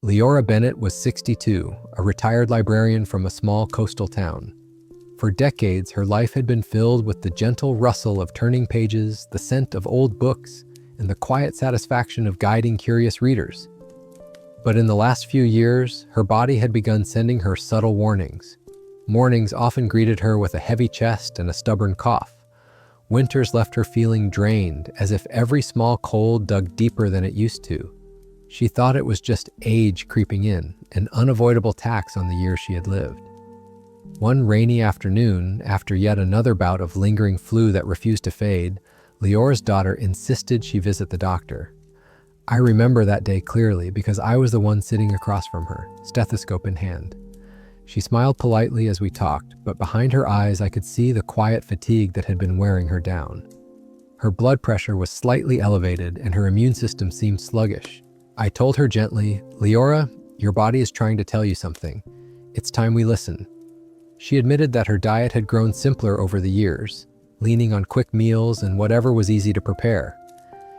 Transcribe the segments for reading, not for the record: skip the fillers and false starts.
Liora Bennett was 62, a retired librarian from a small coastal town. For decades, her life had been filled with the gentle rustle of turning pages, the scent of old books, and the quiet satisfaction of guiding curious readers. But in the last few years, her body had begun sending her subtle warnings. Mornings often greeted her with a heavy chest and a stubborn cough. Winters left her feeling drained, as if every small cold dug deeper than it used to. She thought it was just age creeping in, an unavoidable tax on the years she had lived. One rainy afternoon, after yet another bout of lingering flu that refused to fade, Liora's daughter insisted she visit the doctor. I remember that day clearly because I was the one sitting across from her, stethoscope in hand. She smiled politely as we talked, but behind her eyes I could see the quiet fatigue that had been wearing her down. Her blood pressure was slightly elevated and her immune system seemed sluggish. I told her gently, "Liora, your body is trying to tell you something. It's time we listen." She admitted that her diet had grown simpler over the years, leaning on quick meals and whatever was easy to prepare.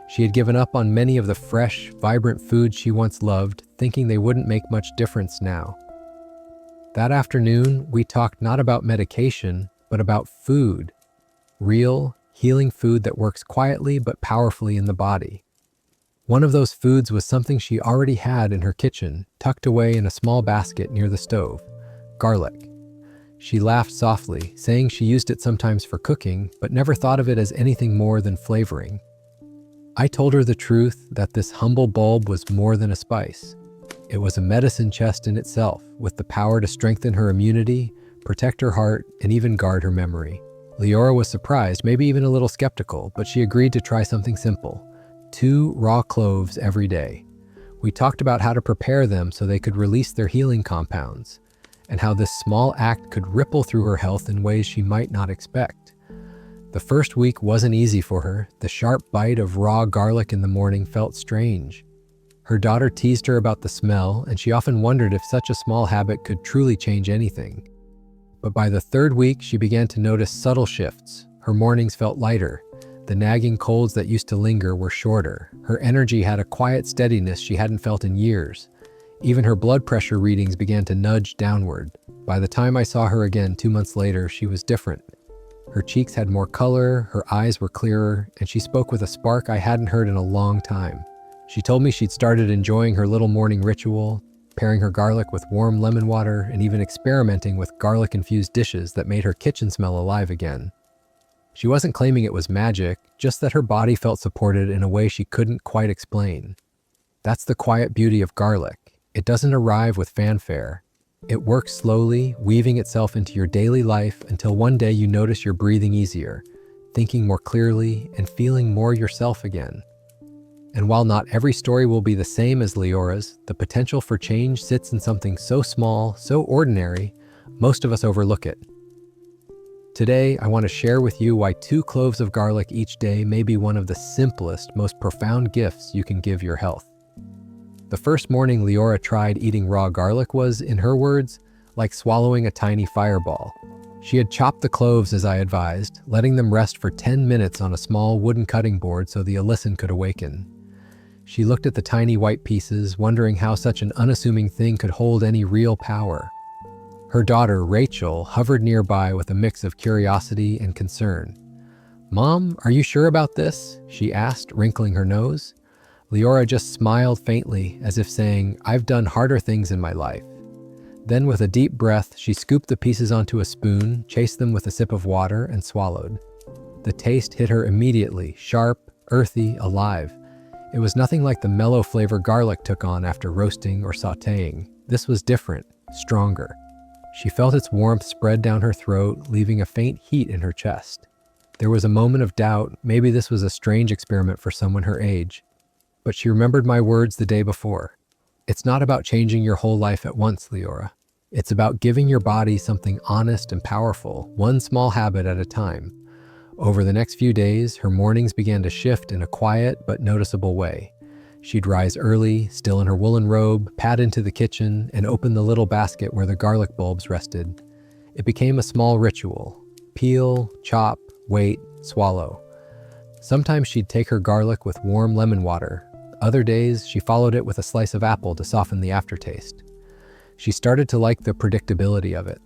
She had given up on many of the fresh, vibrant foods she once loved, thinking they wouldn't make much difference now. That afternoon, we talked not about medication, but about food. Real, healing food that works quietly but powerfully in the body. One of those foods was something she already had in her kitchen, tucked away in a small basket near the stove: garlic. She laughed softly, saying she used it sometimes for cooking, but never thought of it as anything more than flavoring. I told her the truth that this humble bulb was more than a spice. It was a medicine chest in itself, with the power to strengthen her immunity, protect her heart, and even guard her memory. Liora was surprised, maybe even a little skeptical, but she agreed to try something simple: 2 raw cloves every day. We talked about how to prepare them so they could release their healing compounds, and how this small act could ripple through her health in ways she might not expect. The first week wasn't easy for her. The sharp bite of raw garlic in the morning felt strange. Her daughter teased her about the smell, and she often wondered if such a small habit could truly change anything. But by the 3rd week, she began to notice subtle shifts. Her mornings felt lighter. The nagging colds that used to linger were shorter. Her energy had a quiet steadiness she hadn't felt in years. Even her blood pressure readings began to nudge downward. By the time I saw her again 2 months later, she was different. Her cheeks had more color, her eyes were clearer, and she spoke with a spark I hadn't heard in a long time. She told me she'd started enjoying her little morning ritual, pairing her garlic with warm lemon water, and even experimenting with garlic-infused dishes that made her kitchen smell alive again. She wasn't claiming it was magic, just that her body felt supported in a way she couldn't quite explain. That's the quiet beauty of garlic. It doesn't arrive with fanfare. It works slowly, weaving itself into your daily life until one day you notice you're breathing easier, thinking more clearly, and feeling more yourself again. And while not every story will be the same as Liora's, the potential for change sits in something so small, so ordinary, most of us overlook it. Today, I want to share with you why 2 cloves of garlic each day may be one of the simplest, most profound gifts you can give your health. The first morning Liora tried eating raw garlic was, in her words, like swallowing a tiny fireball. She had chopped the cloves as I advised, letting them rest for 10 minutes on a small wooden cutting board so the alyssum could awaken. She looked at the tiny white pieces, wondering how such an unassuming thing could hold any real power. Her daughter, Rachel, hovered nearby with a mix of curiosity and concern. "Mom, are you sure about this?" she asked, wrinkling her nose. Liora just smiled faintly, as if saying, "I've done harder things in my life." Then with a deep breath, she scooped the pieces onto a spoon, chased them with a sip of water, and swallowed. The taste hit her immediately, sharp, earthy, alive. It was nothing like the mellow flavor garlic took on after roasting or sautéing. This was different, stronger. She felt its warmth spread down her throat, leaving a faint heat in her chest. There was a moment of doubt. Maybe this was a strange experiment for someone her age. But she remembered my words the day before. It's not about changing your whole life at once, Liora. It's about giving your body something honest and powerful, one small habit at a time. Over the next few days, her mornings began to shift in a quiet but noticeable way. She'd rise early, still in her woolen robe, pad into the kitchen, and open the little basket where the garlic bulbs rested. It became a small ritual. Peel, chop, wait, swallow. Sometimes she'd take her garlic with warm lemon water, Other days, she followed it with a slice of apple to soften the aftertaste. She started to like the predictability of it.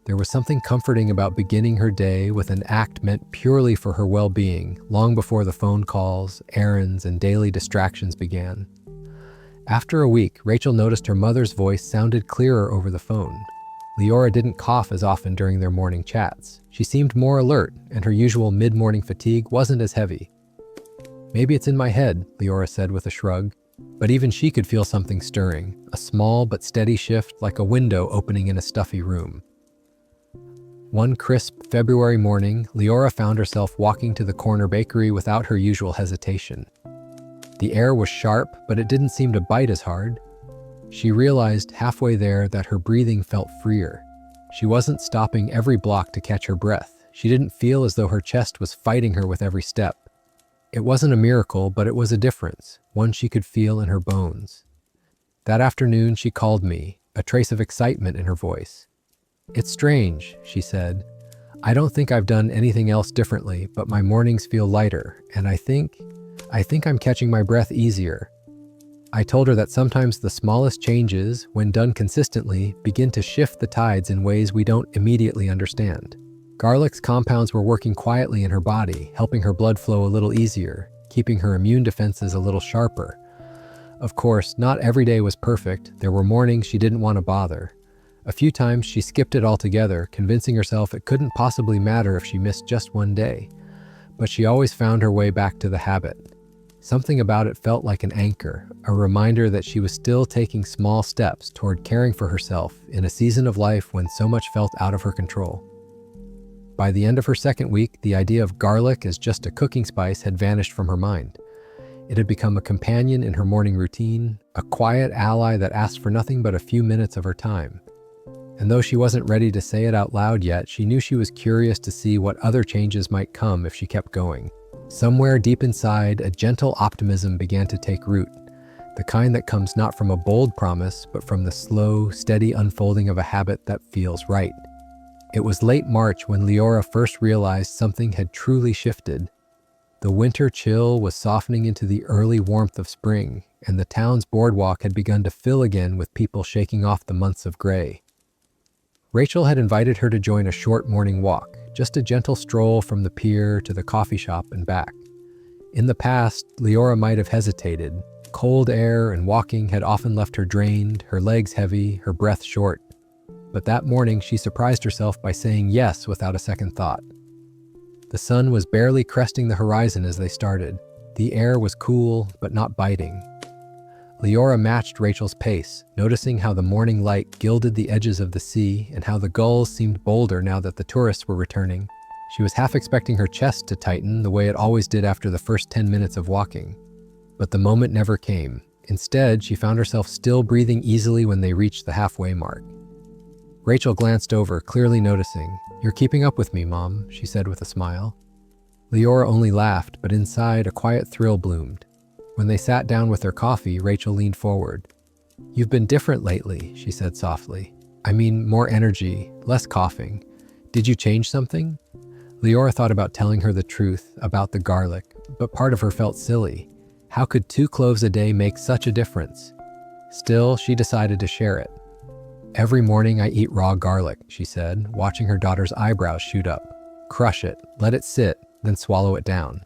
There was something comforting about beginning her day with an act meant purely for her well-being, long before the phone calls, errands, and daily distractions began. After a week, Rachel noticed her mother's voice sounded clearer over the phone. Liora didn't cough as often during their morning chats. She seemed more alert, and her usual mid-morning fatigue wasn't as heavy. "Maybe it's in my head," Liora said with a shrug. But even she could feel something stirring, a small but steady shift like a window opening in a stuffy room. One crisp February morning, Liora found herself walking to the corner bakery without her usual hesitation. The air was sharp, but it didn't seem to bite as hard. She realized halfway there that her breathing felt freer. She wasn't stopping every block to catch her breath. She didn't feel as though her chest was fighting her with every step. It wasn't a miracle, but it was a difference, one she could feel in her bones. That afternoon, she called me, a trace of excitement in her voice. "It's strange," she said. "I don't think I've done anything else differently, but my mornings feel lighter, and I think I'm catching my breath easier." I told her that sometimes the smallest changes, when done consistently, begin to shift the tides in ways we don't immediately understand. Garlic's compounds were working quietly in her body, helping her blood flow a little easier, keeping her immune defenses a little sharper. Of course, not every day was perfect. There were mornings she didn't want to bother. A few times she skipped it altogether, convincing herself it couldn't possibly matter if she missed just one day. But she always found her way back to the habit. Something about it felt like an anchor, a reminder that she was still taking small steps toward caring for herself in a season of life when so much felt out of her control. By the end of her second week, the idea of garlic as just a cooking spice had vanished from her mind. It had become a companion in her morning routine, a quiet ally that asked for nothing but a few minutes of her time. And though she wasn't ready to say it out loud yet, she knew she was curious to see what other changes might come if she kept going. Somewhere deep inside, a gentle optimism began to take root, the kind that comes not from a bold promise, but from the slow, steady unfolding of a habit that feels right. It was late March when Liora first realized something had truly shifted. The winter chill was softening into the early warmth of spring, and the town's boardwalk had begun to fill again with people shaking off the months of gray. Rachel had invited her to join a short morning walk, just a gentle stroll from the pier to the coffee shop and back. In the past, Liora might have hesitated. Cold air and walking had often left her drained, her legs heavy, her breath short. But that morning, she surprised herself by saying yes without a second thought. The sun was barely cresting the horizon as they started. The air was cool, but not biting. Liora matched Rachel's pace, noticing how the morning light gilded the edges of the sea and how the gulls seemed bolder now that the tourists were returning. She was half expecting her chest to tighten the way it always did after the first 10 minutes of walking. But the moment never came. Instead, she found herself still breathing easily when they reached the halfway mark. Rachel glanced over, clearly noticing. "You're keeping up with me, Mom," she said with a smile. Liora only laughed, but inside a quiet thrill bloomed. When they sat down with their coffee, Rachel leaned forward. "You've been different lately," she said softly. "I mean, more energy, less coughing. Did you change something?" Liora thought about telling her the truth about the garlic, but part of her felt silly. How could 2 cloves a day make such a difference? Still, she decided to share it. "Every morning I eat raw garlic," she said, watching her daughter's eyebrows shoot up. "Crush it, let it sit, then swallow it down."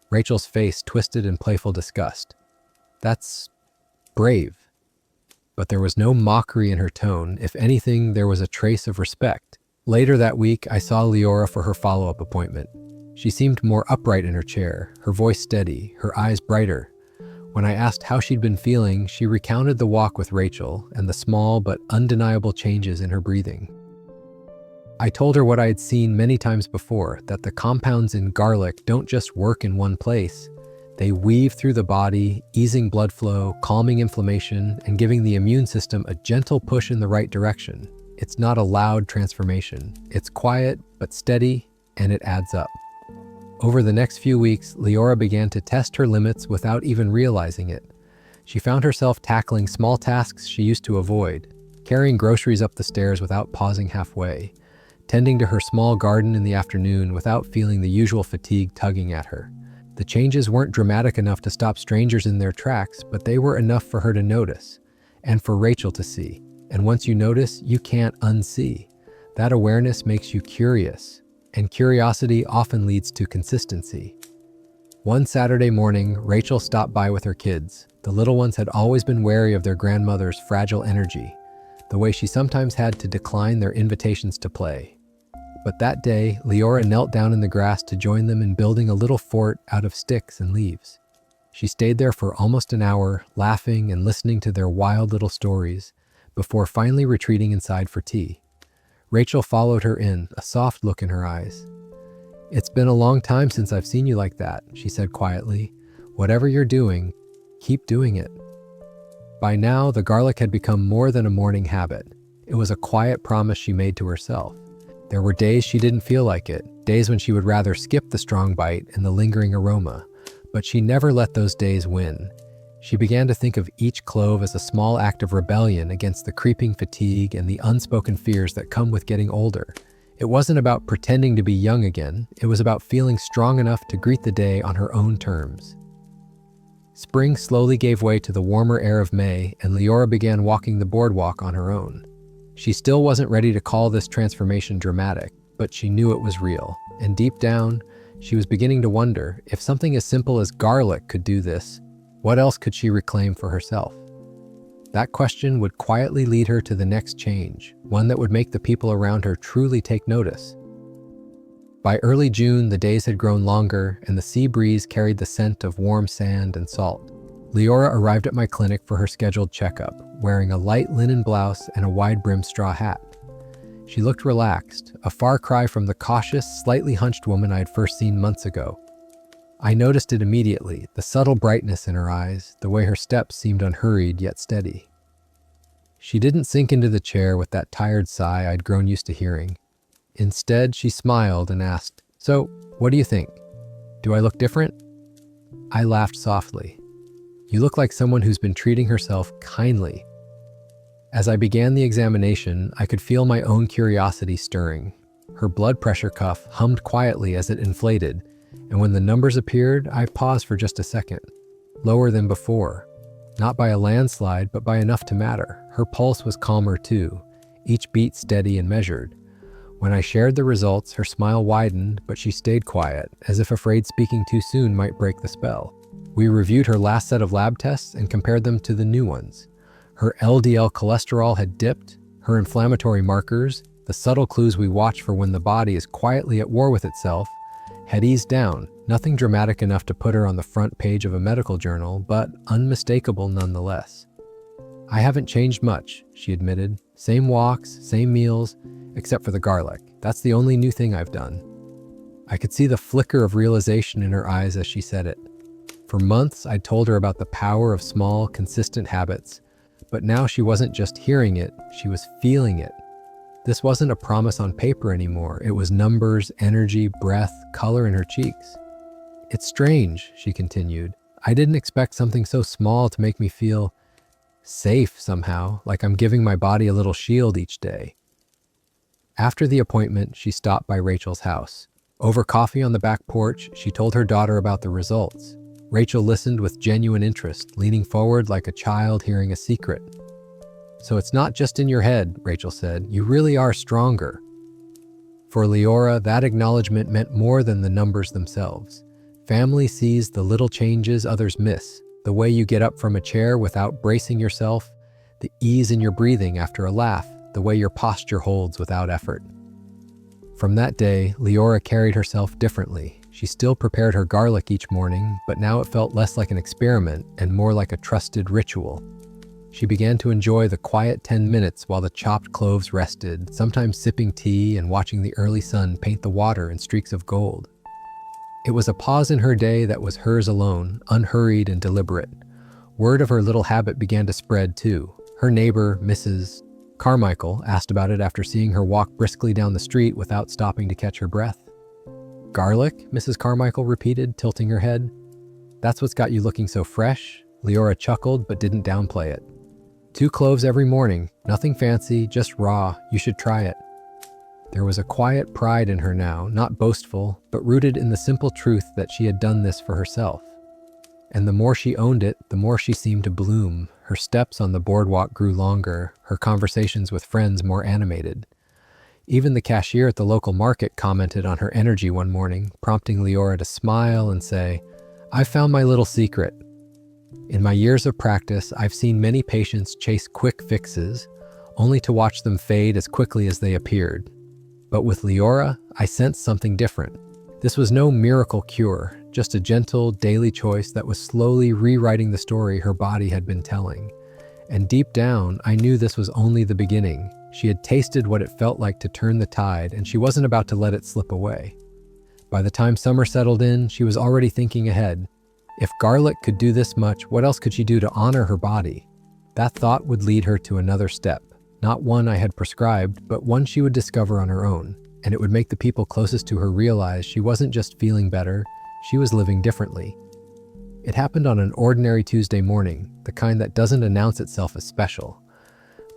Rachel's face twisted in playful disgust. "That's brave." But there was no mockery in her tone. If anything, there was a trace of respect. Later that week, I saw Liora for her follow-up appointment. She seemed more upright in her chair, her voice steady, her eyes brighter. When I asked how she'd been feeling, she recounted the walk with Rachel and the small but undeniable changes in her breathing. I told her what I had seen many times before, that the compounds in garlic don't just work in one place. They weave through the body, easing blood flow, calming inflammation, and giving the immune system a gentle push in the right direction. It's not a loud transformation. It's quiet but steady, and it adds up. Over the next few weeks, Liora began to test her limits without even realizing it. She found herself tackling small tasks she used to avoid, carrying groceries up the stairs without pausing halfway, tending to her small garden in the afternoon without feeling the usual fatigue tugging at her. The changes weren't dramatic enough to stop strangers in their tracks, but they were enough for her to notice, and for Rachel to see. And once you notice, you can't unsee. That awareness makes you curious, and curiosity often leads to consistency. One Saturday morning, Rachel stopped by with her kids. The little ones had always been wary of their grandmother's fragile energy, the way she sometimes had to decline their invitations to play. But that day, Liora knelt down in the grass to join them in building a little fort out of sticks and leaves. She stayed there for almost an hour, laughing and listening to their wild little stories, before finally retreating inside for tea. Rachel followed her in, a soft look in her eyes. "It's been a long time since I've seen you like that," she said quietly. "Whatever you're doing, keep doing it." By now, the garlic had become more than a morning habit. It was a quiet promise she made to herself. There were days she didn't feel like it, days when she would rather skip the strong bite and the lingering aroma, but she never let those days win. She began to think of each clove as a small act of rebellion against the creeping fatigue and the unspoken fears that come with getting older. It wasn't about pretending to be young again, it was about feeling strong enough to greet the day on her own terms. Spring slowly gave way to the warmer air of May, and Liora began walking the boardwalk on her own. She still wasn't ready to call this transformation dramatic, but she knew it was real. And deep down, she was beginning to wonder, if something as simple as garlic could do this, what else could she reclaim for herself? That question would quietly lead her to the next change, one that would make the people around her truly take notice. By early June, the days had grown longer, and the sea breeze carried the scent of warm sand and salt. Liora arrived at my clinic for her scheduled checkup, wearing a light linen blouse and a wide-brimmed straw hat. She looked relaxed, a far cry from the cautious, slightly hunched woman I had first seen months ago. I noticed it immediately, the subtle brightness in her eyes, the way her steps seemed unhurried yet steady. She didn't sink into the chair with that tired sigh I'd grown used to hearing. Instead, she smiled and asked, "So, what do you think? Do I look different?" I laughed softly. "You look like someone who's been treating herself kindly." As I began the examination, I could feel my own curiosity stirring. Her blood pressure cuff hummed quietly as it inflated, and when the numbers appeared, I paused for just a second. Lower than before. Not by a landslide, but by enough to matter. Her pulse was calmer too, each beat steady and measured. When I shared the results, her smile widened, but she stayed quiet, as if afraid speaking too soon might break the spell. We reviewed her last set of lab tests and compared them to the new ones. Her LDL cholesterol had dipped, her inflammatory markers, the subtle clues we watch for when the body is quietly at war with itself, had eased down. Nothing dramatic enough to put her on the front page of a medical journal, but unmistakable nonetheless. "I haven't changed much," she admitted. "Same walks, same meals, except for the garlic. That's the only new thing I've done." I could see the flicker of realization in her eyes as she said it. For months, I'd told her about the power of small, consistent habits, but now she wasn't just hearing it, she was feeling it. This wasn't a promise on paper anymore. It was numbers, energy, breath, color in her cheeks. "It's strange," she continued. "I didn't expect something so small to make me feel safe somehow, like I'm giving my body a little shield each day." After the appointment, she stopped by Rachel's house. Over coffee on the back porch, she told her daughter about the results. Rachel listened with genuine interest, leaning forward like a child hearing a secret. "So it's not just in your head," Rachel said. "You really are stronger." For Liora, that acknowledgement meant more than the numbers themselves. Family sees the little changes others miss, the way you get up from a chair without bracing yourself, the ease in your breathing after a laugh, the way your posture holds without effort. From that day, Liora carried herself differently. She still prepared her garlic each morning, but now it felt less like an experiment and more like a trusted ritual. She began to enjoy the quiet 10 minutes while the chopped cloves rested, sometimes sipping tea and watching the early sun paint the water in streaks of gold. It was a pause in her day that was hers alone, unhurried and deliberate. Word of her little habit began to spread too. Her neighbor, Mrs. Carmichael, asked about it after seeing her walk briskly down the street without stopping to catch her breath. "Garlic?" Mrs. Carmichael repeated, tilting her head. "That's what's got you looking so fresh?" Liora chuckled but didn't downplay it. 2 cloves every morning, nothing fancy, just raw. You should try it." There was a quiet pride in her now, not boastful, but rooted in the simple truth that she had done this for herself. And the more she owned it, the more she seemed to bloom. Her steps on the boardwalk grew longer, her conversations with friends more animated. Even the cashier at the local market commented on her energy one morning, prompting Liora to smile and say, "I've found my little secret. In my years of practice, I've seen many patients chase quick fixes, only to watch them fade as quickly as they appeared. But with Liora, I sensed something different. This was no miracle cure, just a gentle, daily choice that was slowly rewriting the story her body had been telling. And deep down, I knew this was only the beginning. She had tasted what it felt like to turn the tide, and she wasn't about to let it slip away. By the time summer settled in, she was already thinking ahead. If garlic could do this much, what else could she do to honor her body? That thought would lead her to another step. Not one I had prescribed, but one she would discover on her own, and it would make the people closest to her realize she wasn't just feeling better, she was living differently. It happened on an ordinary Tuesday morning, the kind that doesn't announce itself as special.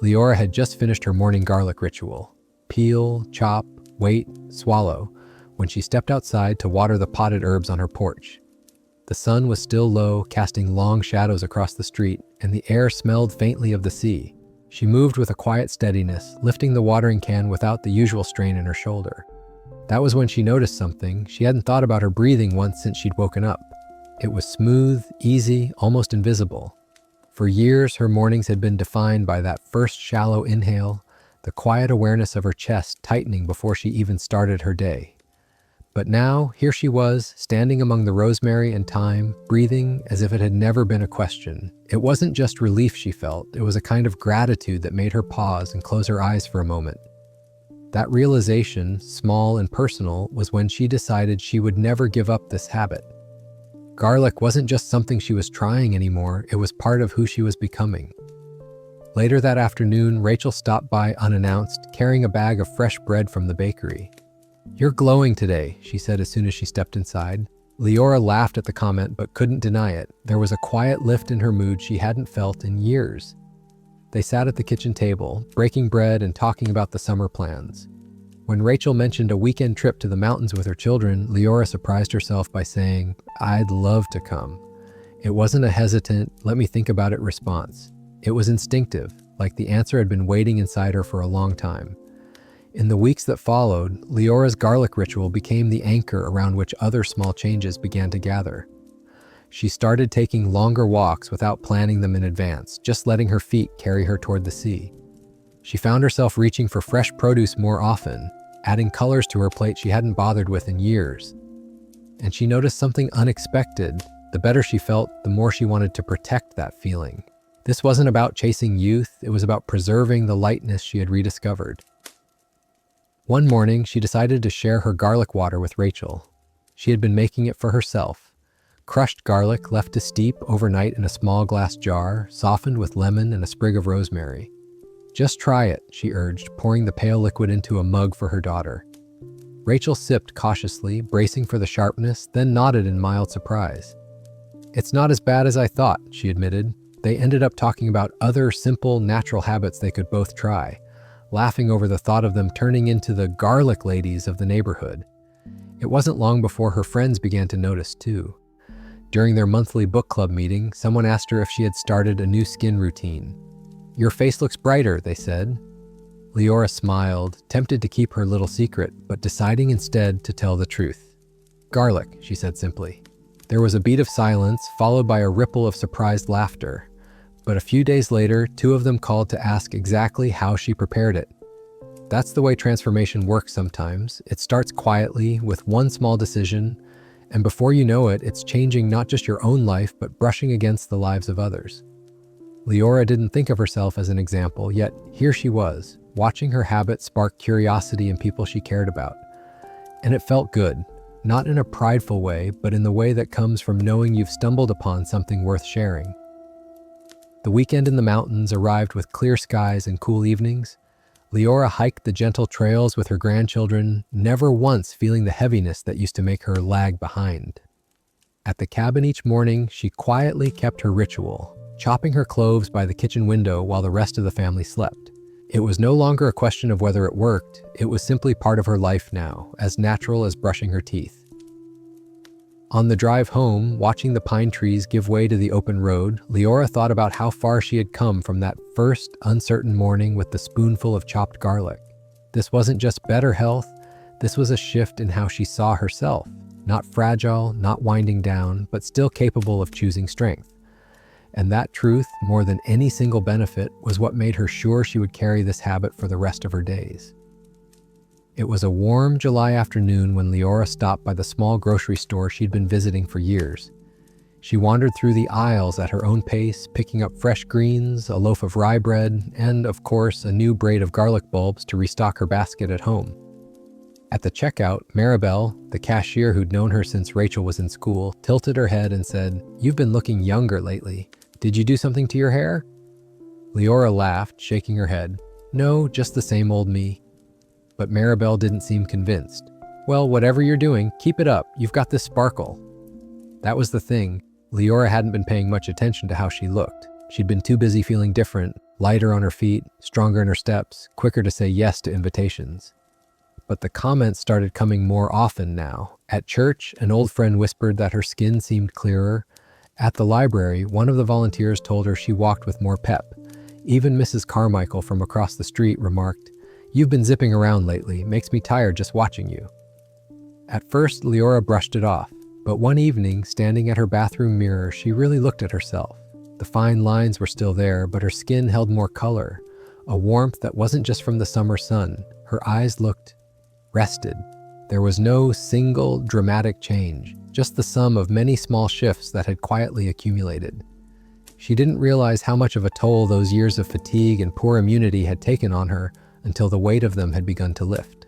Liora had just finished her morning garlic ritual. Peel, chop, wait, swallow, when she stepped outside to water the potted herbs on her porch. The sun was still low, casting long shadows across the street, and the air smelled faintly of the sea. She moved with a quiet steadiness, lifting the watering can without the usual strain in her shoulder. That was when she noticed something. She hadn't thought about her breathing once since she'd woken up. It was smooth, easy, almost invisible. For years, her mornings had been defined by that first shallow inhale, the quiet awareness of her chest tightening before she even started her day. But now, here she was, standing among the rosemary and thyme, breathing as if it had never been a question. It wasn't just relief she felt, it was a kind of gratitude that made her pause and close her eyes for a moment. That realization, small and personal, was when she decided she would never give up this habit. Garlic wasn't just something she was trying anymore, it was part of who she was becoming. Later that afternoon, Rachel stopped by unannounced, carrying a bag of fresh bread from the bakery. "You're glowing today," she said as soon as she stepped inside. Liora laughed at the comment but couldn't deny it. There was a quiet lift in her mood she hadn't felt in years. They sat at the kitchen table, breaking bread and talking about the summer plans. When Rachel mentioned a weekend trip to the mountains with her children, Liora surprised herself by saying, "I'd love to come." It wasn't a hesitant, "let me think about it" response. It was instinctive, like the answer had been waiting inside her for a long time. In the weeks that followed, Liora's garlic ritual became the anchor around which other small changes began to gather. She started taking longer walks without planning them in advance, just letting her feet carry her toward the sea. She found herself reaching for fresh produce more often, adding colors to her plate she hadn't bothered with in years. And she noticed something unexpected. The better she felt, the more she wanted to protect that feeling. This wasn't about chasing youth, it was about preserving the lightness she had rediscovered. One morning, she decided to share her garlic water with Rachel. She had been making it for herself. Crushed garlic left to steep overnight in a small glass jar, softened with lemon and a sprig of rosemary. "Just try it," she urged, pouring the pale liquid into a mug for her daughter. Rachel sipped cautiously, bracing for the sharpness, then nodded in mild surprise. "It's not as bad as I thought," she admitted. They ended up talking about other simple, natural habits they could both try, laughing over the thought of them turning into the garlic ladies of the neighborhood. It wasn't long before her friends began to notice too. During their monthly book club meeting, someone asked her if she had started a new skin routine. "Your face looks brighter," they said. Liora smiled, tempted to keep her little secret, but deciding instead to tell the truth. "Garlic," she said simply. There was a beat of silence, followed by a ripple of surprised laughter. But a few days later, two of them called to ask exactly how she prepared it. That's the way transformation works sometimes. It starts quietly, with one small decision, and before you know it, it's changing not just your own life, but brushing against the lives of others. Liora didn't think of herself as an example, yet here she was, watching her habit spark curiosity in people she cared about. And it felt good, not in a prideful way, but in the way that comes from knowing you've stumbled upon something worth sharing. The weekend in the mountains arrived with clear skies and cool evenings. Liora hiked the gentle trails with her grandchildren, never once feeling the heaviness that used to make her lag behind. At the cabin each morning, she quietly kept her ritual, chopping her cloves by the kitchen window while the rest of the family slept. It was no longer a question of whether it worked, it was simply part of her life now, as natural as brushing her teeth. On the drive home, watching the pine trees give way to the open road, Liora thought about how far she had come from that first uncertain morning with the spoonful of chopped garlic. This wasn't just better health, this was a shift in how she saw herself. Not fragile, not winding down, but still capable of choosing strength. And that truth, more than any single benefit, was what made her sure she would carry this habit for the rest of her days. It was a warm July afternoon when Liora stopped by the small grocery store she'd been visiting for years. She wandered through the aisles at her own pace, picking up fresh greens, a loaf of rye bread, and, of course, a new braid of garlic bulbs to restock her basket at home. At the checkout, Maribel, the cashier who'd known her since Rachel was in school, tilted her head and said, "You've been looking younger lately. Did you do something to your hair?" Liora laughed, shaking her head. "No, just the same old me." But Maribel didn't seem convinced. "Well, whatever you're doing, keep it up. You've got this sparkle." That was the thing. Liora hadn't been paying much attention to how she looked. She'd been too busy feeling different, lighter on her feet, stronger in her steps, quicker to say yes to invitations. But the comments started coming more often now. At church, an old friend whispered that her skin seemed clearer. At the library, one of the volunteers told her she walked with more pep. Even Mrs. Carmichael from across the street remarked, "You've been zipping around lately. Makes me tired just watching you." At first, Liora brushed it off. But one evening, standing at her bathroom mirror, she really looked at herself. The fine lines were still there, but her skin held more color, a warmth that wasn't just from the summer sun. Her eyes looked rested. There was no single dramatic change, just the sum of many small shifts that had quietly accumulated. She didn't realize how much of a toll those years of fatigue and poor immunity had taken on her until the weight of them had begun to lift.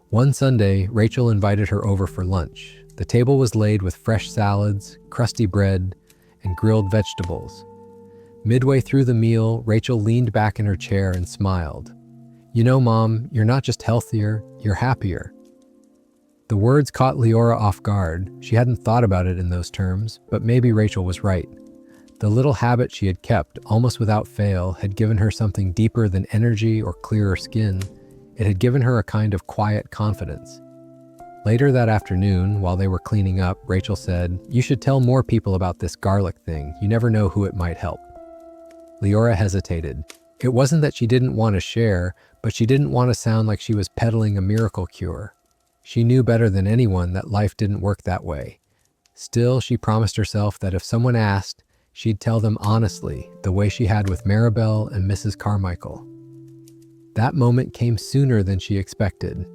One Sunday, Rachel invited her over for lunch. The table was laid with fresh salads, crusty bread, and grilled vegetables. Midway through the meal, Rachel leaned back in her chair and smiled. "You know, Mom, you're not just healthier, you're happier." The words caught Liora off guard. She hadn't thought about it in those terms, but maybe Rachel was right. The little habit she had kept, almost without fail, had given her something deeper than energy or clearer skin. It had given her a kind of quiet confidence. Later that afternoon, while they were cleaning up, Rachel said, "You should tell more people about this garlic thing. You never know who it might help." Liora hesitated. It wasn't that she didn't want to share, but she didn't want to sound like she was peddling a miracle cure. She knew better than anyone that life didn't work that way. Still, she promised herself that if someone asked, she'd tell them honestly, the way she had with Maribel and Mrs. Carmichael. That moment came sooner than she expected.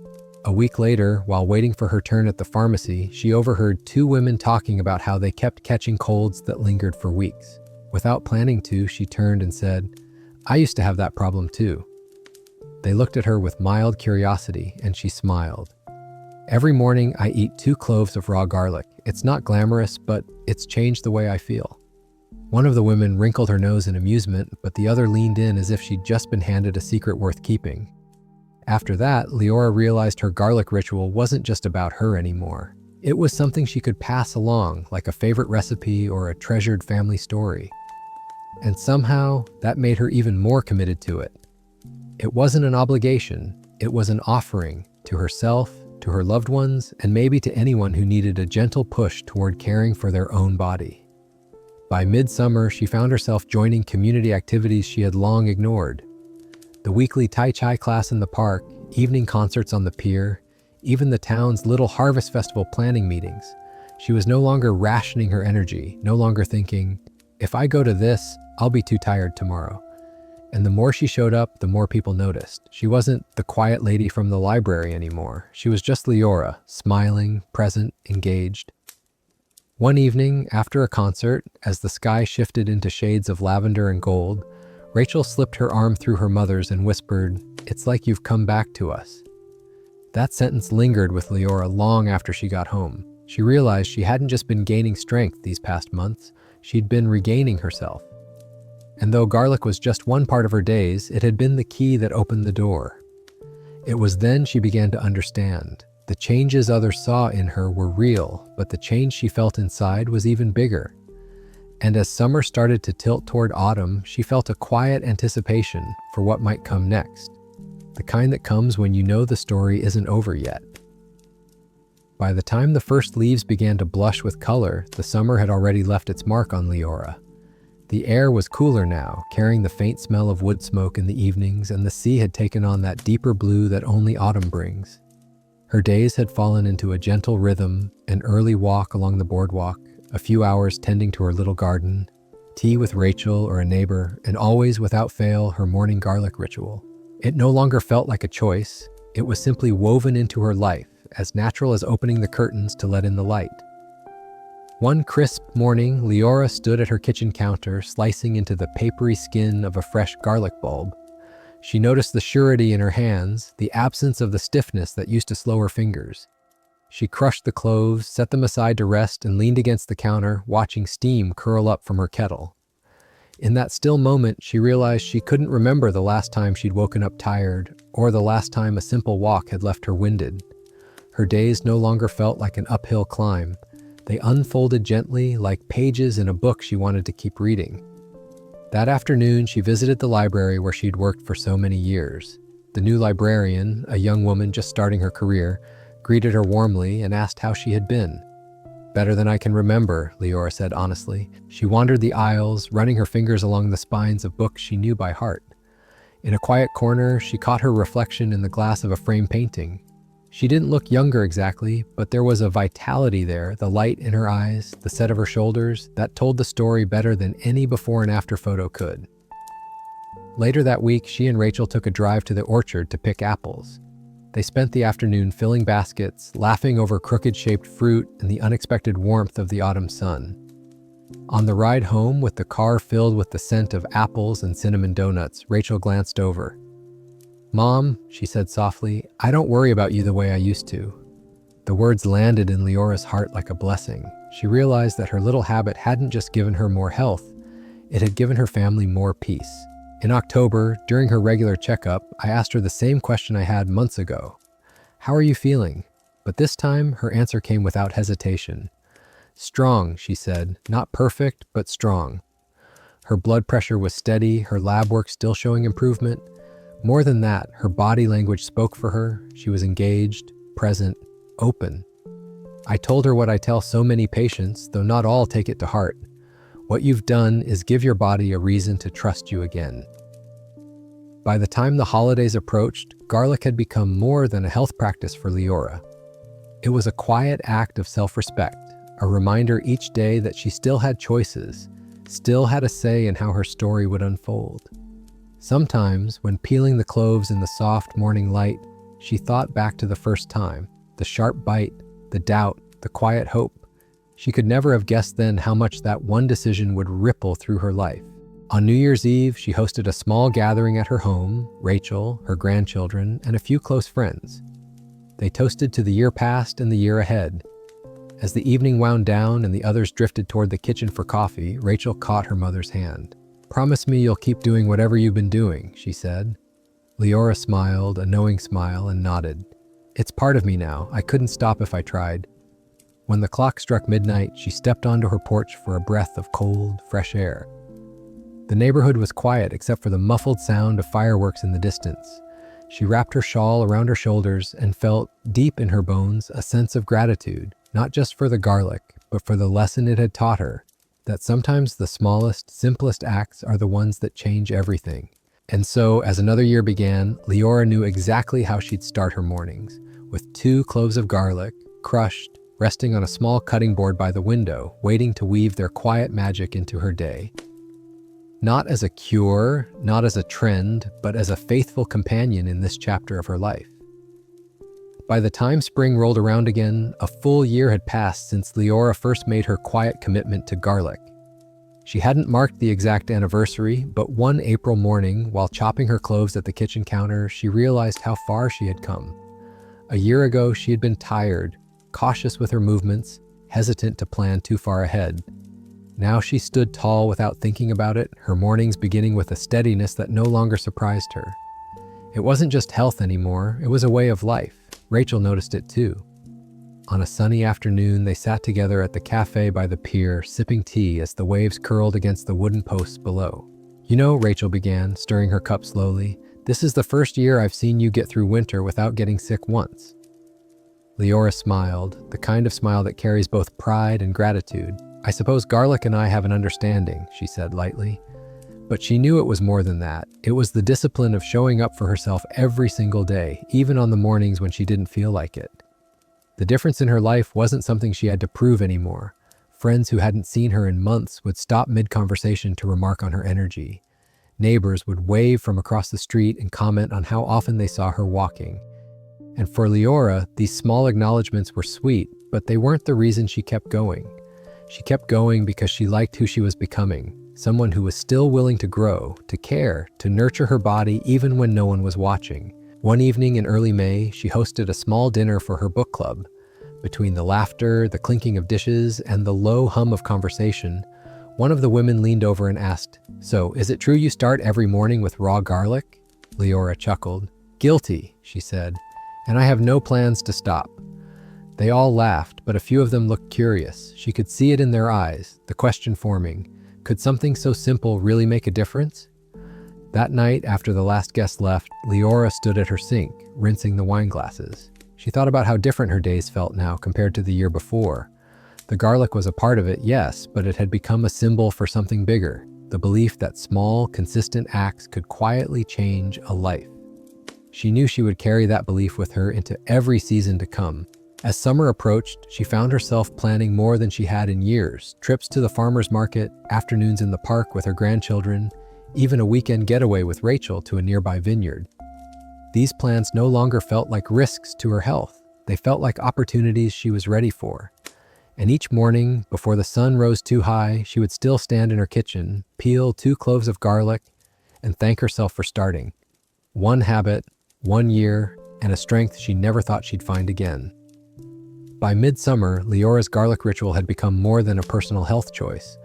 A week later, while waiting for her turn at the pharmacy, she overheard two women talking about how they kept catching colds that lingered for weeks. Without planning to, she turned and said, "I used to have that problem too." They looked at her with mild curiosity, and she smiled. "Every morning I eat 2 cloves of raw garlic. It's not glamorous, but it's changed the way I feel." One of the women wrinkled her nose in amusement, but the other leaned in as if she'd just been handed a secret worth keeping. After that, Liora realized her garlic ritual wasn't just about her anymore. It was something she could pass along, like a favorite recipe or a treasured family story. And somehow, that made her even more committed to it. It wasn't an obligation, it was an offering to herself, to her loved ones, and maybe to anyone who needed a gentle push toward caring for their own body. By midsummer, she found herself joining community activities she had long ignored. The weekly Tai Chi class in the park, evening concerts on the pier, even the town's little harvest festival planning meetings. She was no longer rationing her energy, no longer thinking, "If I go to this, I'll be too tired tomorrow." And the more she showed up, the more people noticed. She wasn't the quiet lady from the library anymore. She was just Liora, smiling, present, engaged. One evening, after a concert, as the sky shifted into shades of lavender and gold, Rachel slipped her arm through her mother's and whispered, "It's like you've come back to us." That sentence lingered with Liora long after she got home. She realized she hadn't just been gaining strength these past months, she'd been regaining herself. And though garlic was just one part of her days, it had been the key that opened the door. It was then she began to understand. The changes others saw in her were real, but the change she felt inside was even bigger. And as summer started to tilt toward autumn, she felt a quiet anticipation for what might come next, the kind that comes when you know the story isn't over yet. By the time the first leaves began to blush with color, the summer had already left its mark on Liora. The air was cooler now, carrying the faint smell of wood smoke in the evenings, and the sea had taken on that deeper blue that only autumn brings. Her days had fallen into a gentle rhythm, an early walk along the boardwalk, a few hours tending to her little garden, tea with Rachel or a neighbor, and always, without fail, her morning garlic ritual. It no longer felt like a choice. It was simply woven into her life, as natural as opening the curtains to let in the light. One crisp morning, Liora stood at her kitchen counter, slicing into the papery skin of a fresh garlic bulb. She noticed the surety in her hands, the absence of the stiffness that used to slow her fingers. She crushed the cloves, set them aside to rest, and leaned against the counter, watching steam curl up from her kettle. In that still moment, she realized she couldn't remember the last time she'd woken up tired, or the last time a simple walk had left her winded. Her days no longer felt like an uphill climb. They unfolded gently, like pages in a book she wanted to keep reading. That afternoon, she visited the library where she'd worked for so many years. The new librarian, a young woman just starting her career, greeted her warmly and asked how she had been. "Better than I can remember," Liora said honestly. She wandered the aisles, running her fingers along the spines of books she knew by heart. In a quiet corner, she caught her reflection in the glass of a framed painting. She didn't look younger exactly, but there was a vitality there, the light in her eyes, the set of her shoulders, that told the story better than any before and after photo could. Later that week, she and Rachel took a drive to the orchard to pick apples. They spent the afternoon filling baskets, laughing over crooked-shaped fruit and the unexpected warmth of the autumn sun. On the ride home, with the car filled with the scent of apples and cinnamon donuts, Rachel glanced over. "Mom," she said softly, "I don't worry about you the way I used to." The words landed in Liora's heart like a blessing. She realized that her little habit hadn't just given her more health, it had given her family more peace. In October, during her regular checkup, I asked her the same question I had months ago. "How are you feeling?" But this time, her answer came without hesitation. "Strong," she said, "not perfect, but strong." Her blood pressure was steady, her lab work still showing improvement. More than that, her body language spoke for her. She was engaged, present, open. I told her what I tell so many patients, though not all take it to heart. What you've done is give your body a reason to trust you again. By the time the holidays approached, garlic had become more than a health practice for Liora. It was a quiet act of self-respect, a reminder each day that she still had choices, still had a say in how her story would unfold. Sometimes, when peeling the cloves in the soft morning light, she thought back to the first time, the sharp bite, the doubt, the quiet hope. She could never have guessed then how much that one decision would ripple through her life. On New Year's Eve, she hosted a small gathering at her home, Rachel, her grandchildren, and a few close friends. They toasted to the year past and the year ahead. As the evening wound down and the others drifted toward the kitchen for coffee, Rachel caught her mother's hand. "Promise me you'll keep doing whatever you've been doing," she said. Liora smiled, a knowing smile, and nodded. "It's part of me now. I couldn't stop if I tried." When the clock struck midnight, she stepped onto her porch for a breath of cold, fresh air. The neighborhood was quiet except for the muffled sound of fireworks in the distance. She wrapped her shawl around her shoulders and felt, deep in her bones, a sense of gratitude, not just for the garlic, but for the lesson it had taught her, that sometimes the smallest, simplest acts are the ones that change everything. And so, as another year began, Liora knew exactly how she'd start her mornings, with 2 cloves of garlic, crushed, resting on a small cutting board by the window, waiting to weave their quiet magic into her day. Not as a cure, not as a trend, but as a faithful companion in this chapter of her life. By the time spring rolled around again, a full year had passed since Liora first made her quiet commitment to garlic. She hadn't marked the exact anniversary, but one April morning, while chopping her cloves at the kitchen counter, she realized how far she had come. A year ago, she had been tired, cautious with her movements, hesitant to plan too far ahead. Now she stood tall without thinking about it, her mornings beginning with a steadiness that no longer surprised her. It wasn't just health anymore, it was a way of life. Rachel noticed it too. On a sunny afternoon, they sat together at the cafe by the pier, sipping tea as the waves curled against the wooden posts below. "You know," Rachel began, stirring her cup slowly, "this is the first year I've seen you get through winter without getting sick once." Liora smiled, the kind of smile that carries both pride and gratitude. "I suppose Garlic and I have an understanding," she said lightly. But she knew it was more than that. It was the discipline of showing up for herself every single day, even on the mornings when she didn't feel like it. The difference in her life wasn't something she had to prove anymore. Friends who hadn't seen her in months would stop mid-conversation to remark on her energy. Neighbors would wave from across the street and comment on how often they saw her walking. And for Liora, these small acknowledgments were sweet, but they weren't the reason she kept going. She kept going because she liked who she was becoming, someone who was still willing to grow, to care, to nurture her body even when no one was watching. One evening in early May, she hosted a small dinner for her book club. Between the laughter, the clinking of dishes, and the low hum of conversation, one of the women leaned over and asked, "So, is it true you start every morning with raw garlic?" Liora chuckled. "Guilty," she said, "and I have no plans to stop." They all laughed, but a few of them looked curious. She could see it in their eyes, the question forming, could something so simple really make a difference? That night, after the last guest left, Liora stood at her sink, rinsing the wine glasses. She thought about how different her days felt now compared to the year before. The garlic was a part of it, yes, but it had become a symbol for something bigger, the belief that small, consistent acts could quietly change a life. She knew she would carry that belief with her into every season to come. As summer approached, she found herself planning more than she had in years, trips to the farmer's market, afternoons in the park with her grandchildren, even a weekend getaway with Rachel to a nearby vineyard. These plans no longer felt like risks to her health. They felt like opportunities she was ready for. And each morning, before the sun rose too high, she would still stand in her kitchen, peel 2 cloves of garlic, and thank herself for starting. One habit, 1 year, and a strength she never thought she'd find again. By midsummer, Liora's garlic ritual had become more than a personal health choice.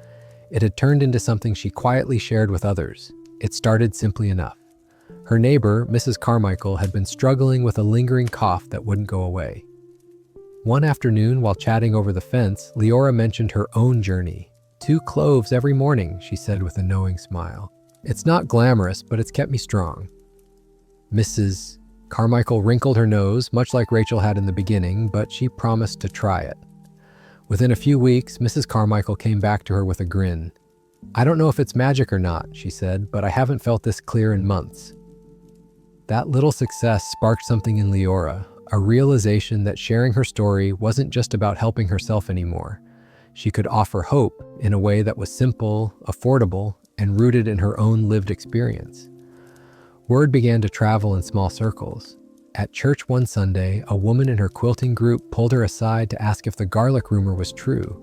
It had turned into something she quietly shared with others. It started simply enough. Her neighbor, Mrs. Carmichael, had been struggling with a lingering cough that wouldn't go away. One afternoon, while chatting over the fence, Liora mentioned her own journey. 2 cloves every morning, she said with a knowing smile. "It's not glamorous, but it's kept me strong." Mrs. Carmichael wrinkled her nose, much like Rachel had in the beginning, but she promised to try it. Within a few weeks, Mrs. Carmichael came back to her with a grin. "I don't know if it's magic or not," she said, "but I haven't felt this clear in months." That little success sparked something in Liora, a realization that sharing her story wasn't just about helping herself anymore. She could offer hope in a way that was simple, affordable, and rooted in her own lived experience. Word began to travel in small circles. At church one Sunday, a woman in her quilting group pulled her aside to ask if the garlic rumor was true.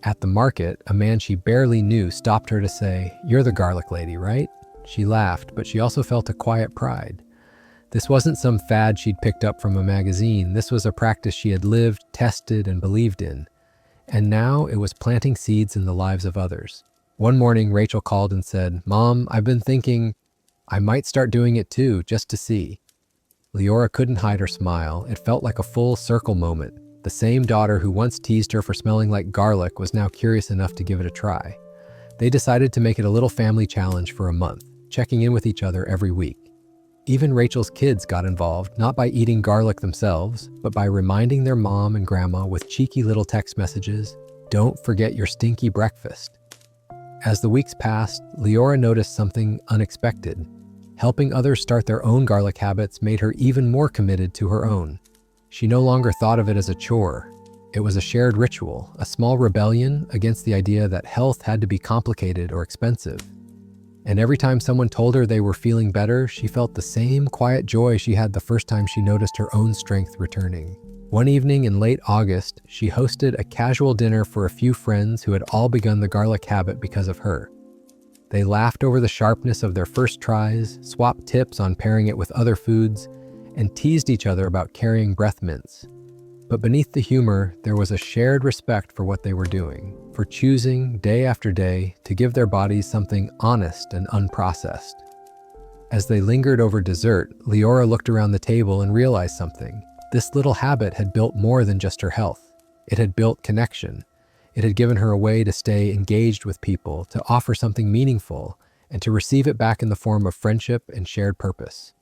At the market, a man she barely knew stopped her to say, "You're the garlic lady, right?" She laughed, but she also felt a quiet pride. This wasn't some fad she'd picked up from a magazine. This was a practice she had lived, tested, and believed in. And now it was planting seeds in the lives of others. One morning, Rachel called and said, "Mom, I've been thinking I might start doing it too, just to see." Liora couldn't hide her smile. It felt like a full circle moment. The same daughter who once teased her for smelling like garlic was now curious enough to give it a try. They decided to make it a little family challenge for a month, checking in with each other every week. Even Rachel's kids got involved, not by eating garlic themselves, but by reminding their mom and grandma with cheeky little text messages, "Don't forget your stinky breakfast." As the weeks passed, Liora noticed something unexpected. Helping others start their own garlic habits made her even more committed to her own. She no longer thought of it as a chore. It was a shared ritual, a small rebellion against the idea that health had to be complicated or expensive. And every time someone told her they were feeling better, she felt the same quiet joy she had the first time she noticed her own strength returning. One evening in late August, she hosted a casual dinner for a few friends who had all begun the garlic habit because of her. They laughed over the sharpness of their first tries, swapped tips on pairing it with other foods, and teased each other about carrying breath mints. But beneath the humor, there was a shared respect for what they were doing, for choosing, day after day, to give their bodies something honest and unprocessed. As they lingered over dessert, Liora looked around the table and realized something. This little habit had built more than just her health. It had built connection. It had given her a way to stay engaged with people, to offer something meaningful, and to receive it back in the form of friendship and shared purpose.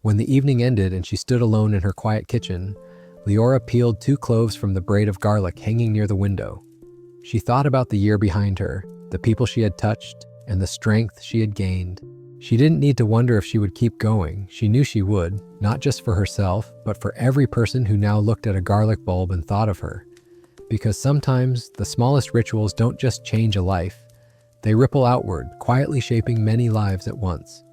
When the evening ended and she stood alone in her quiet kitchen, Liora peeled 2 cloves from the braid of garlic hanging near the window. She thought about the year behind her, the people she had touched, and the strength she had gained. She didn't need to wonder if she would keep going. She knew she would, not just for herself, but for every person who now looked at a garlic bulb and thought of her. Because sometimes the smallest rituals don't just change a life, they ripple outward, quietly shaping many lives at once.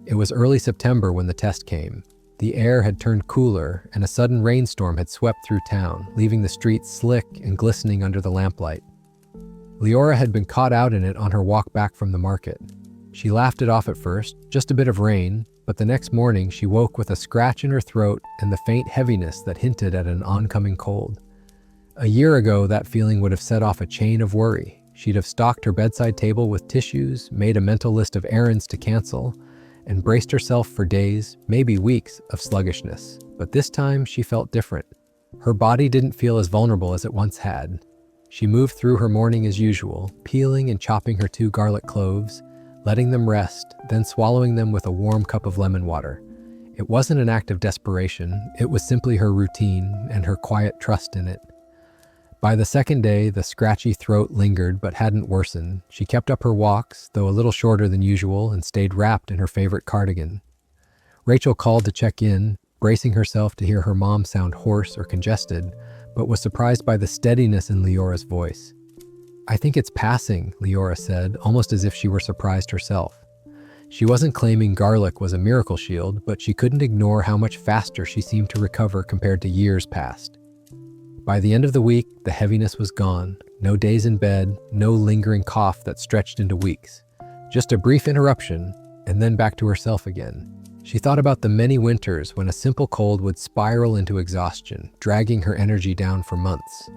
It was early September when the test came. The air had turned cooler, and a sudden rainstorm had swept through town, leaving the streets slick and glistening under the lamplight. Liora had been caught out in it on her walk back from the market. She laughed it off at first, just a bit of rain, but the next morning she woke with a scratch in her throat and the faint heaviness that hinted at an oncoming cold. A year ago, that feeling would have set off a chain of worry. She'd have stocked her bedside table with tissues, made a mental list of errands to cancel, and braced herself for days, maybe weeks, of sluggishness. But this time she felt different. Her body didn't feel as vulnerable as it once had. She moved through her morning as usual, peeling and chopping her 2 garlic cloves, letting them rest, then swallowing them with a warm cup of lemon water. It wasn't an act of desperation, it was simply her routine and her quiet trust in it. By the second day, the scratchy throat lingered but hadn't worsened. She kept up her walks, though a little shorter than usual, and stayed wrapped in her favorite cardigan. Rachel called to check in, bracing herself to hear her mom sound hoarse or congested, but was surprised by the steadiness in Leora's voice. "I think it's passing," Liora said, almost as if she were surprised herself. She wasn't claiming garlic was a miracle shield, but she couldn't ignore how much faster she seemed to recover compared to years past. By the end of the week, the heaviness was gone. No days in bed, no lingering cough that stretched into weeks. Just a brief interruption, and then back to herself again. She thought about the many winters when a simple cold would spiral into exhaustion, dragging her energy down for months.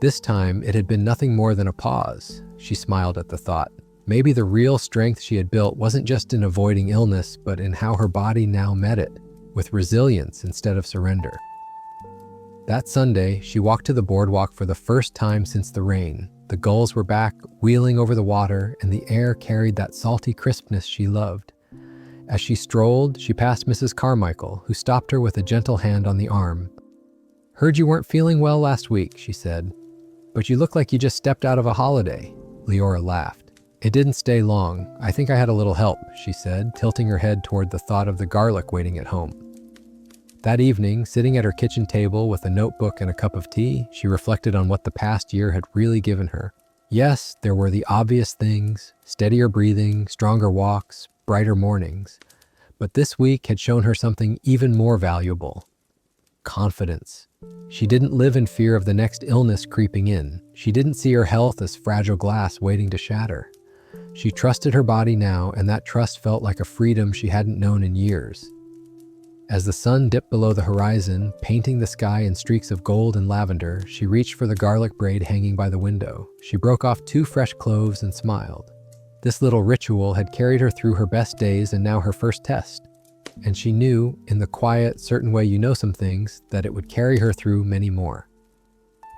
This time, it had been nothing more than a pause. She smiled at the thought. Maybe the real strength she had built wasn't just in avoiding illness, but in how her body now met it, with resilience instead of surrender. That Sunday, she walked to the boardwalk for the first time since the rain. The gulls were back, wheeling over the water, and the air carried that salty crispness she loved. As she strolled, she passed Mrs. Carmichael, who stopped her with a gentle hand on the arm. "Heard you weren't feeling well last week," she said. "But you look like you just stepped out of a holiday." Liora laughed. "It didn't stay long. I think I had a little help," she said, tilting her head toward the thought of the garlic waiting at home. That evening, sitting at her kitchen table with a notebook and a cup of tea, she reflected on what the past year had really given her. Yes, there were the obvious things, steadier breathing, stronger walks, brighter mornings. But this week had shown her something even more valuable: confidence. She didn't live in fear of the next illness creeping in. She didn't see her health as fragile glass waiting to shatter. She trusted her body now, and that trust felt like a freedom she hadn't known in years. As the sun dipped below the horizon, painting the sky in streaks of gold and lavender, she reached for the garlic braid hanging by the window. She broke off 2 fresh cloves and smiled. This little ritual had carried her through her best days and now her first test. And she knew, in the quiet, certain way you know some things, that it would carry her through many more.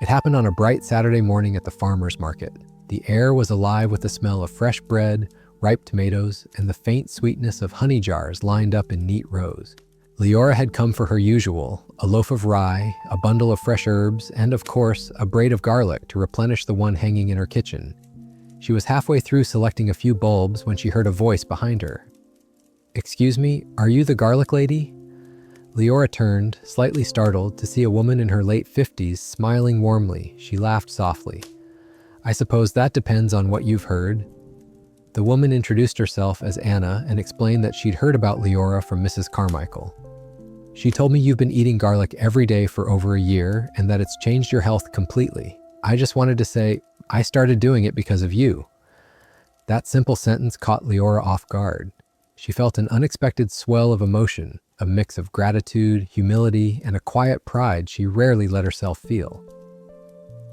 It happened on a bright Saturday morning at the farmer's market. The air was alive with the smell of fresh bread, ripe tomatoes, and the faint sweetness of honey jars lined up in neat rows. Liora had come for her usual, a loaf of rye, a bundle of fresh herbs, and of course, a braid of garlic to replenish the one hanging in her kitchen. She was halfway through selecting a few bulbs when she heard a voice behind her. "Excuse me, are you the garlic lady?" Liora turned, slightly startled, to see a woman in her late 50s smiling warmly. She laughed softly. "I suppose that depends on what you've heard." The woman introduced herself as Anna and explained that she'd heard about Liora from Mrs. Carmichael. "She told me you've been eating garlic every day for over a year and that it's changed your health completely. I just wanted to say, I started doing it because of you." That simple sentence caught Liora off guard. She felt an unexpected swell of emotion, a mix of gratitude, humility, and a quiet pride she rarely let herself feel.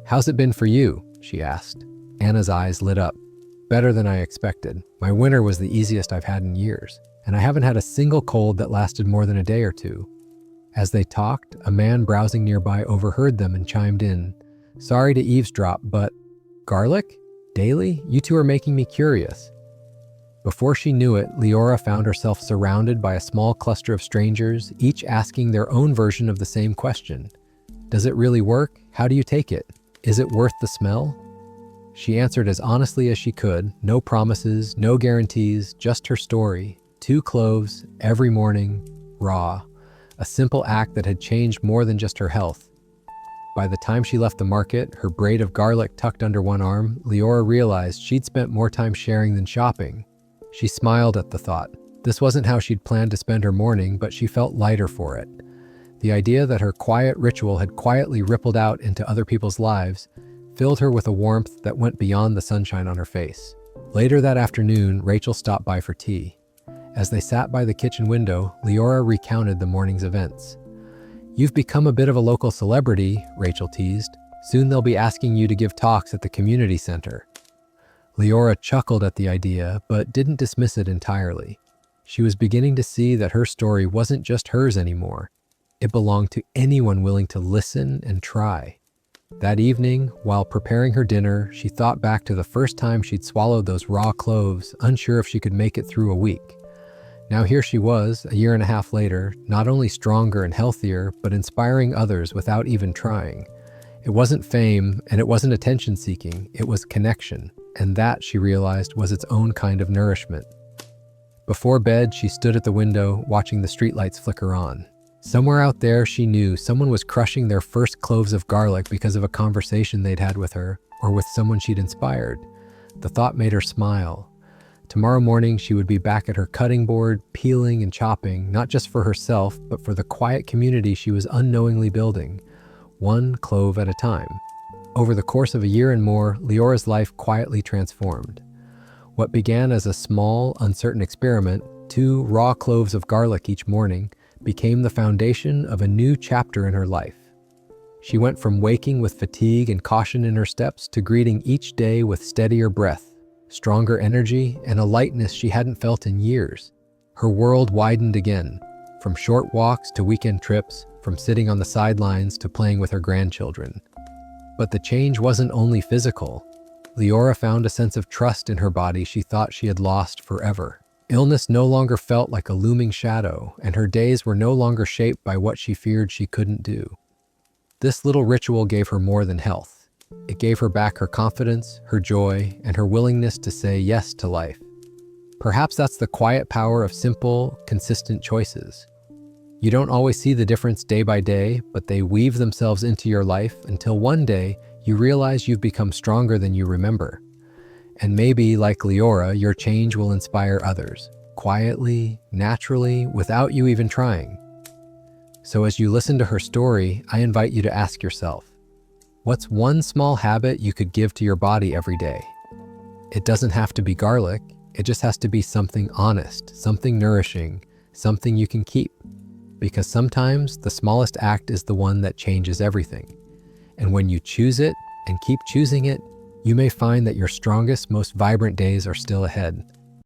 "How's it been for you?" she asked. Anna's eyes lit up. "Better than I expected. My winter was the easiest I've had in years, and I haven't had a single cold that lasted more than a day or two." As they talked, a man browsing nearby overheard them and chimed in. "Sorry to eavesdrop, but garlic? Daily? You two are making me curious." Before she knew it, Liora found herself surrounded by a small cluster of strangers, each asking their own version of the same question. Does it really work? How do you take it? Is it worth the smell? She answered as honestly as she could, no promises, no guarantees, just her story. 2 cloves, every morning, raw. A simple act that had changed more than just her health. By the time she left the market, her braid of garlic tucked under one arm, Liora realized she'd spent more time sharing than shopping. She smiled at the thought. This wasn't how she'd planned to spend her morning, but she felt lighter for it. The idea that her quiet ritual had quietly rippled out into other people's lives filled her with a warmth that went beyond the sunshine on her face. Later that afternoon, Rachel stopped by for tea. As they sat by the kitchen window, Liora recounted the morning's events. "You've become a bit of a local celebrity," Rachel teased. "Soon they'll be asking you to give talks at the community center." Liora chuckled at the idea, but didn't dismiss it entirely. She was beginning to see that her story wasn't just hers anymore. It belonged to anyone willing to listen and try. That evening, while preparing her dinner, she thought back to the first time she'd swallowed those raw cloves, unsure if she could make it through a week. Now here she was, a year and a half later, not only stronger and healthier, but inspiring others without even trying. It wasn't fame, and it wasn't attention-seeking, it was connection. And that, she realized, was its own kind of nourishment. Before bed, she stood at the window, watching the streetlights flicker on. Somewhere out there, she knew someone was crushing their first cloves of garlic because of a conversation they'd had with her, or with someone she'd inspired. The thought made her smile. Tomorrow morning, she would be back at her cutting board, peeling and chopping, not just for herself, but for the quiet community she was unknowingly building, 1 clove at a time. Over the course of a year and more, Liora's life quietly transformed. What began as a small, uncertain experiment, 2 raw cloves of garlic each morning, became the foundation of a new chapter in her life. She went from waking with fatigue and caution in her steps to greeting each day with steadier breath, stronger energy, and a lightness she hadn't felt in years. Her world widened again, from short walks to weekend trips, from sitting on the sidelines to playing with her grandchildren. But the change wasn't only physical. Liora found a sense of trust in her body she thought she had lost forever. Illness no longer felt like a looming shadow, and her days were no longer shaped by what she feared she couldn't do. This little ritual gave her more than health. It gave her back her confidence, her joy, and her willingness to say yes to life. Perhaps that's the quiet power of simple, consistent choices. You don't always see the difference day by day, but they weave themselves into your life until one day you realize you've become stronger than you remember. And maybe, like Liora, your change will inspire others, quietly, naturally, without you even trying. So as you listen to her story, I invite you to ask yourself, what's one small habit you could give to your body every day? It doesn't have to be garlic, it just has to be something honest, something nourishing, something you can keep. Because sometimes the smallest act is the one that changes everything. And when you choose it and keep choosing it, you may find that your strongest, most vibrant days are still ahead.